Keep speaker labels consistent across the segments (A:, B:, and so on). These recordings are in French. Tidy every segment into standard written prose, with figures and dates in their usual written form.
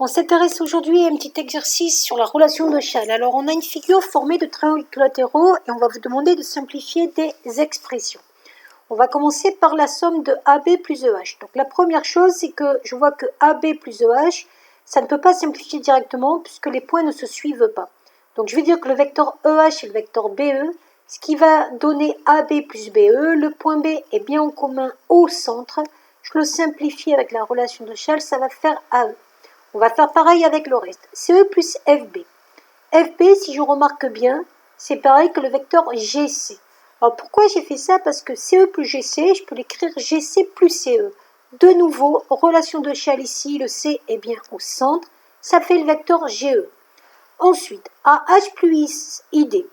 A: On s'intéresse aujourd'hui à un petit exercice sur la relation de Chasles. Alors, on a une figure formée de triangles équilatéraux et on va vous demander de simplifier des expressions. On va commencer par la somme de AB plus EH. Donc, la première chose, c'est que je vois que AB plus EH, ça ne peut pas simplifier directement puisque les points ne se suivent pas. Donc, je vais dire que le vecteur EH et le vecteur BE, ce qui va donner AB plus BE, le point B est bien en commun au centre. Je le simplifie avec la relation de Chasles, ça va faire AE. On va faire pareil avec le reste. CE plus FB. FB, si je remarque bien, c'est pareil que le vecteur GC. Alors pourquoi j'ai fait ça? Parce que CE plus GC, je peux l'écrire GC plus CE. De nouveau, relation de Chasles ici, le C est bien au centre. Ça fait le vecteur GE. Ensuite, AH plus ID.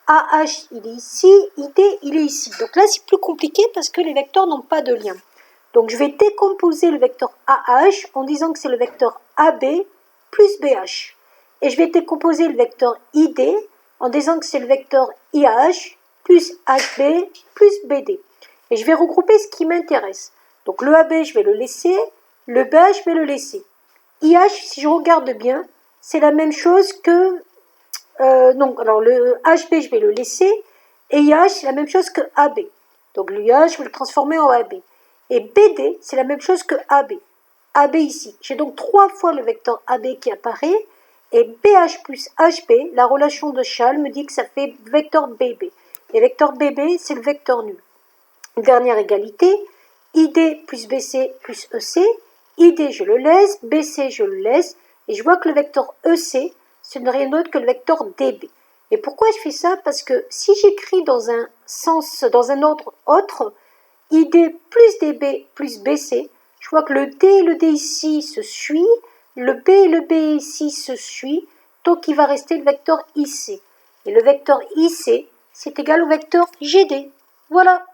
A: AH, il est ici, ID, il est ici. Donc là, c'est plus compliqué parce que les vecteurs n'ont pas de lien. Donc je vais décomposer le vecteur AH en disant que c'est le vecteur AB plus BH. Et je vais décomposer le vecteur ID en disant que c'est le vecteur IH plus HB plus BD. Et je vais regrouper ce qui m'intéresse. Donc le AB, je vais le laisser. Le BH, je vais le laisser. IH, si je regarde bien, c'est la même chose que... alors le HB, je vais le laisser. Et IH, c'est la même chose que AB. Donc l'IH, je vais le transformer en AB. Et BD, c'est la même chose que AB. AB ici. J'ai donc 3 fois le vecteur AB qui apparaît. Et BH plus HB, la relation de Chasles me dit que ça fait vecteur BB. Et vecteur BB, c'est le vecteur nul. Dernière égalité. ID plus BC plus EC. ID, je le laisse. BC, je le laisse. Et je vois que le vecteur EC, ce n'est rien d'autre que le vecteur DB. Et pourquoi je fais ça? Parce que si j'écris dans un sens, dans un ordre autre, ID plus DB plus BC, je vois que le D et le D ici se suivent, le B et le B ici se suivent, donc il va rester le vecteur IC. Et le vecteur IC, c'est égal au vecteur GD. Voilà.